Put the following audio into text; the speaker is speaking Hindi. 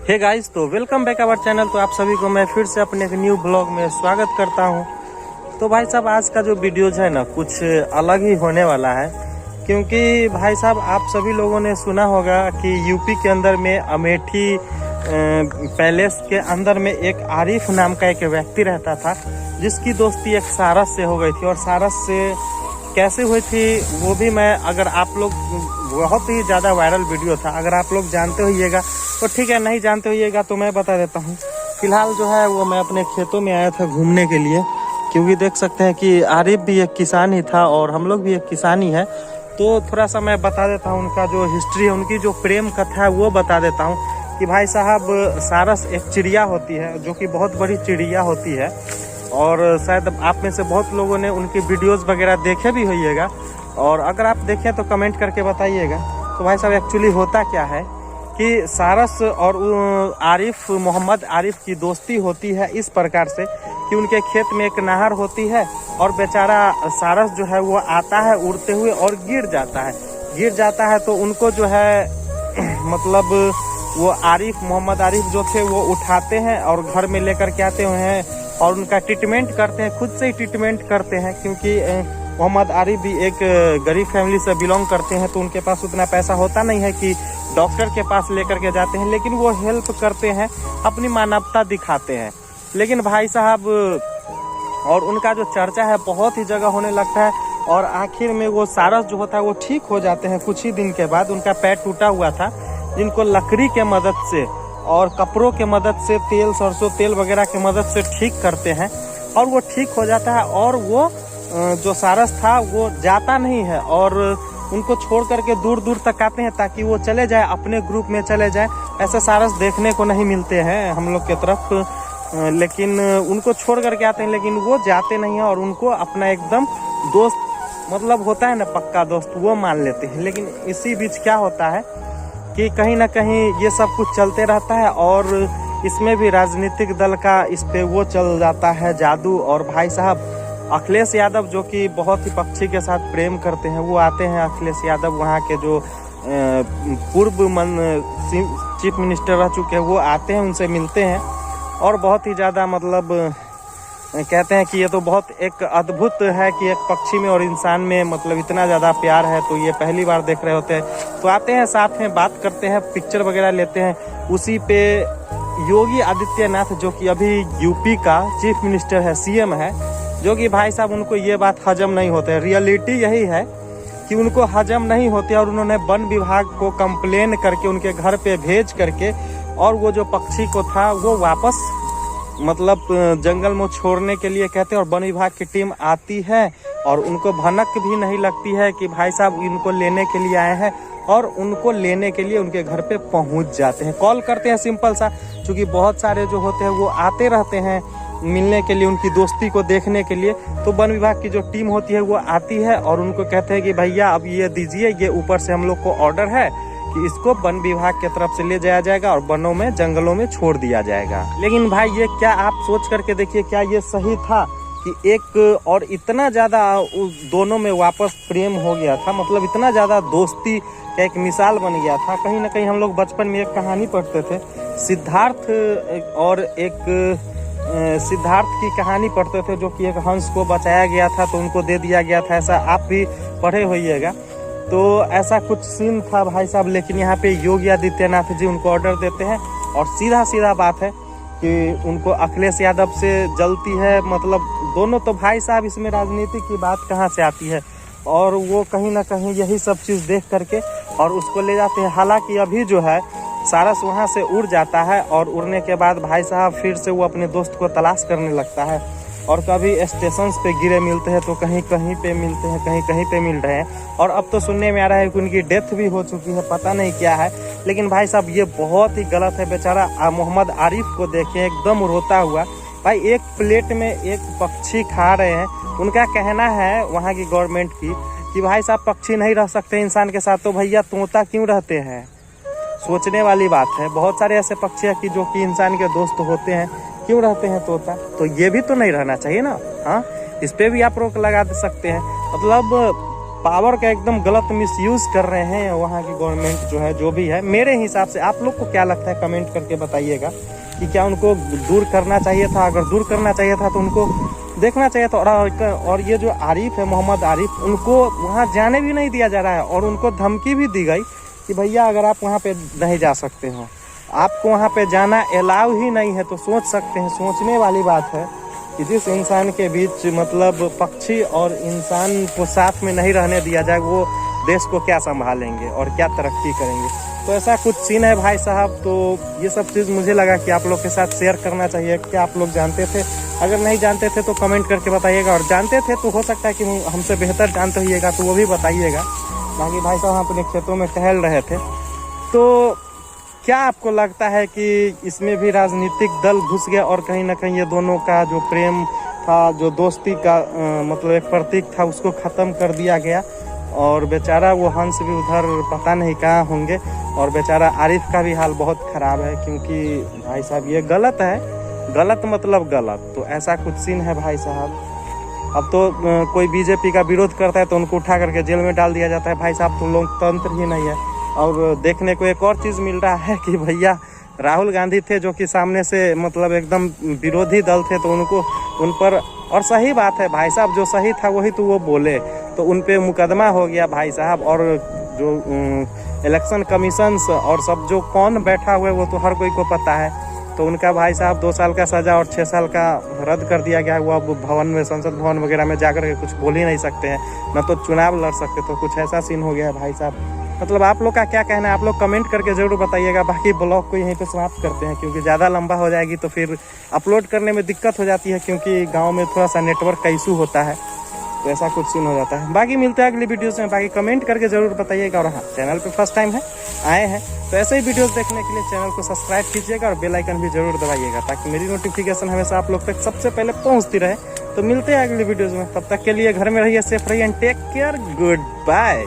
हे गाइस, तो वेलकम बैक आवर चैनल। तो आप सभी को मैं फिर से अपने एक न्यू ब्लॉग में स्वागत करता हूं। तो भाई साहब, आज का जो वीडियोज है ना, कुछ अलग ही होने वाला है। क्योंकि भाई साहब, आप सभी लोगों ने सुना होगा कि यूपी के अंदर में अमेठी पैलेस के अंदर में एक आरिफ नाम का एक व्यक्ति रहता था, जिसकी दोस्ती एक सारस से हो गई थी। और सारस से कैसे हुई थी वो भी मैं, अगर आप लोग, बहुत ही ज़्यादा वायरल वीडियो था, अगर आप लोग जानते होइएगा तो ठीक है, नहीं जानते होइएगा तो मैं बता देता हूँ। फिलहाल जो है वो मैं अपने खेतों में आया था घूमने के लिए, क्योंकि देख सकते हैं कि आरिफ भी एक किसान ही था और हम लोग भी एक किसान ही है। तो थोड़ा सा मैं बता देता हूँ उनका जो हिस्ट्री है, उनकी जो प्रेम कथा है वो बता देता हूँ। कि भाई साहब, सारस एक चिड़िया होती है जो कि बहुत बड़ी चिड़िया होती है, और शायद आप में से बहुत लोगों ने उनकी वीडियोस वगैरह देखे भी होइएगा। और अगर आप देखें तो कमेंट करके बताइएगा। तो भाई साहब, एक्चुअली होता क्या है कि सारस और आरिफ, मोहम्मद आरिफ की दोस्ती होती है इस प्रकार से कि उनके खेत में एक नहर होती है, और बेचारा सारस जो है वो आता है उड़ते हुए और गिर जाता है। तो उनको जो है मतलब वो आरिफ, मोहम्मद आरिफ जो थे वो उठाते हैं और घर में लेकर के आते हुए हैं और उनका ट्रीटमेंट करते हैं, खुद से ही ट्रीटमेंट करते हैं। क्योंकि मोहम्मद आरिफ भी एक गरीब फैमिली से बिलोंग करते हैं, तो उनके पास उतना पैसा होता नहीं है कि डॉक्टर के पास लेकर के जाते हैं, लेकिन वो हेल्प करते हैं, अपनी मानवता दिखाते हैं। लेकिन भाई साहब, और उनका जो चर्चा है बहुत ही जगह होने लगता है, और आखिर में वो सारस जो होता है वो ठीक हो जाते हैं कुछ ही दिन के बाद। उनका पैर टूटा हुआ था, जिनको लकड़ी के मदद से और कपड़ों के मदद से, तेल, सरसों तेल वगैरह की मदद से ठीक करते हैं, और वो ठीक हो जाता है। और वो जो सारस था वो जाता नहीं है, और उनको छोड़ करके दूर दूर तक आते हैं ताकि वो चले जाए, अपने ग्रुप में चले जाए। ऐसे सारस देखने को नहीं मिलते हैं हम लोग की तरफ, लेकिन उनको छोड़ करके आते हैं, लेकिन वो जाते नहीं हैं और उनको अपना एकदम दोस्त, मतलब होता है ना पक्का दोस्त, वो मान लेते हैं। लेकिन इसी बीच क्या होता है कि कहीं ना कहीं ये सब कुछ चलते रहता है, और इसमें भी राजनीतिक दल का इस पे वो चल जाता है जादू। और भाई साहब, अखिलेश यादव जो कि बहुत ही पक्षी के साथ प्रेम करते हैं, वो आते हैं। अखिलेश यादव वहाँ के जो पूर्व चीफ मिनिस्टर रह चुके हैं, वो आते हैं, उनसे मिलते हैं, और बहुत ही ज़्यादा मतलब कहते हैं कि ये तो बहुत एक अद्भुत है कि एक पक्षी में और इंसान में मतलब इतना ज़्यादा प्यार है। तो ये पहली बार देख रहे होते हैं, तो आते हैं, साथ में बात करते हैं, पिक्चर वगैरह लेते हैं। उसी पे योगी आदित्यनाथ, जो कि अभी यूपी का चीफ मिनिस्टर है, सीएम है, जो कि भाई साहब उनको ये बात हजम नहीं होते है। रियलिटी यही है कि उनको हजम नहीं होते, और उन्होंने वन विभाग को कंप्लेन करके उनके घर पे भेज करके, और वो जो पक्षी को था वो वापस मतलब जंगल में छोड़ने के लिए कहते हैं। और वन विभाग की टीम आती है और उनको भनक भी नहीं लगती है कि भाई साहब इनको लेने के लिए आए हैं, और उनको लेने के लिए उनके घर पे पहुंच जाते हैं। कॉल करते हैं सिंपल सा, क्योंकि बहुत सारे जो होते हैं वो आते रहते हैं मिलने के लिए, उनकी दोस्ती को देखने के लिए। तो वन विभाग की जो टीम होती है वो आती है और उनको कहते हैं कि भैया अब ये दीजिए, ये ऊपर से हम लोग को ऑर्डर है कि इसको वन विभाग की तरफ से ले जाया जाएगा और वनों में, जंगलों में छोड़ दिया जाएगा। लेकिन भाई, ये क्या आप सोच करके देखिए, क्या ये सही था कि एक और इतना ज़्यादा दोनों में वापस प्रेम हो गया था, मतलब इतना ज़्यादा दोस्ती का एक मिसाल बन गया था। कहीं ना कहीं हम लोग बचपन में एक कहानी पढ़ते थे, सिद्धार्थ, और एक सिद्धार्थ की कहानी पढ़ते थे, जो कि एक हंस को बचाया गया था तो उनको दे दिया गया था। ऐसा आप भी पढ़े होइएगा। तो ऐसा कुछ सीन था भाई साहब। लेकिन यहाँ पे योगी आदित्यनाथ जी उनको ऑर्डर देते हैं, और सीधा सीधा बात है कि उनको अखिलेश यादव से जलती है। मतलब दोनों तो भाई साहब, इसमें राजनीति की बात कहाँ से आती है। और वो कहीं ना कहीं यही सब चीज़ देख करके और उसको ले जाते हैं। हालांकि अभी जो है सारस वहाँ से उड़ जाता है, और उड़ने के बाद भाई साहब फिर से वो अपने दोस्त को तलाश करने लगता है। और कभी स्टेशन पे गिरे मिलते हैं, तो कहीं कहीं पे मिलते हैं, कहीं कहीं पे मिल रहे हैं। और अब तो सुनने में आ रहा है कि उनकी डेथ भी हो चुकी है, पता नहीं क्या है। लेकिन भाई साहब, ये बहुत ही गलत है। बेचारा मोहम्मद आरिफ को देखें, एकदम रोता हुआ। भाई, एक प्लेट में एक पक्षी खा रहे हैं। उनका कहना है वहाँ की गवर्नमेंट की कि भाई साहब, पक्षी नहीं रह सकते इंसान के साथ, तो भैया तोता क्यों रहते हैं? सोचने वाली बात है। बहुत सारे ऐसे पक्षी हैं कि जो कि इंसान के दोस्त होते हैं, क्यों रहते हैं तोता? तो ये भी तो नहीं रहना चाहिए ना। हाँ, इस पे भी आप रोक लगा सकते हैं। मतलब पावर का एकदम गलत मिसयूज कर रहे हैं वहाँ की गवर्नमेंट जो है, जो भी है। मेरे हिसाब से आप लोग को क्या लगता है कमेंट करके बताइएगा कि क्या उनको दूर करना चाहिए था? अगर दूर करना चाहिए था तो उनको देखना चाहिए था। और ये जो आरिफ है, मोहम्मद आरिफ, उनको वहाँ जाने भी नहीं दिया जा रहा है और उनको धमकी भी दी गई कि भैया अगर आप वहाँ पे नहीं जा सकते हो, आपको वहाँ पे जाना अलाउ ही नहीं है। तो सोच सकते हैं, सोचने वाली बात है कि जिस इंसान के बीच मतलब पक्षी और इंसान को साथ में नहीं रहने दिया जाए, वो देश को क्या संभालेंगे और क्या तरक्की करेंगे। तो ऐसा कुछ सीन है भाई साहब। तो ये सब चीज़ मुझे लगा कि आप लोग के साथ शेयर करना चाहिए। क्या आप लोग जानते थे? अगर नहीं जानते थे तो कमेंट करके बताइएगा, और जानते थे तो हो सकता है कि हमसे बेहतर जानते होइएगा तो वो भी बताइएगा। बाकी भाई साहब हम अपने खेतों में टहल रहे थे। तो क्या आपको लगता है कि इसमें भी राजनीतिक दल घुस गया और कहीं ना कहीं ये दोनों का जो प्रेम था, जो दोस्ती का मतलब एक प्रतीक था, उसको ख़त्म कर दिया गया? और बेचारा वो हंस भी उधर पता नहीं कहाँ होंगे, और बेचारा आरिफ का भी हाल बहुत ख़राब है, क्योंकि भाई साहब ये गलत है, गलत मतलब गलत। तो ऐसा कुछ सीन है भाई साहब। अब तो कोई बीजेपी का विरोध करता है तो उनको उठा करके जेल में डाल दिया जाता है। भाई साहब तो लोकतंत्र ही नहीं है। और देखने को एक और चीज़ मिल रहा है कि भैया राहुल गांधी थे जो कि सामने से मतलब एकदम विरोधी दल थे, तो उन पर, और सही बात है भाई साहब, जो सही था वही तो वो बोले, तो उन पे मुकदमा हो गया भाई साहब। और जो इलेक्शन कमीशन और सब जो कौन बैठा हुआ है वो तो हर कोई को पता है। तो उनका भाई साहब 2 साल का सज़ा और 6 साल का रद्द कर दिया गया है। वो अब भवन में, संसद भवन वगैरह में जाकर के कुछ बोल ही नहीं सकते हैं, न तो चुनाव लड़ सकते। तो कुछ ऐसा सीन हो गया है भाई साहब। मतलब आप लोग का क्या कहना है? आप लोग कमेंट करके ज़रूर बताइएगा। बाकी ब्लॉग को यहीं पे समाप्त करते हैं, क्योंकि ज़्यादा लंबा हो जाएगी तो फिर अपलोड करने में दिक्कत हो जाती है, क्योंकि गांव में थोड़ा सा नेटवर्क का इशू होता है। तो ऐसा कुछ सीन हो जाता है। बाकी मिलते हैं अगली वीडियोज़ में। बाकी कमेंट करके ज़रूर बताइएगा। और हाँ, चैनल पे फर्स्ट टाइम है आए हैं तो ऐसे ही वीडियोस देखने के लिए चैनल को सब्सक्राइब कीजिएगा और बेल आइकन भी जरूर दबाइएगा, ताकि मेरी नोटिफिकेशन हमेशा आप लोग तक सबसे पहले पहुंचती रहे। तो मिलते हैं अगली वीडियोज़ में। तब तक के लिए घर में रहिए, सेफ रहिए and take care. Good bye.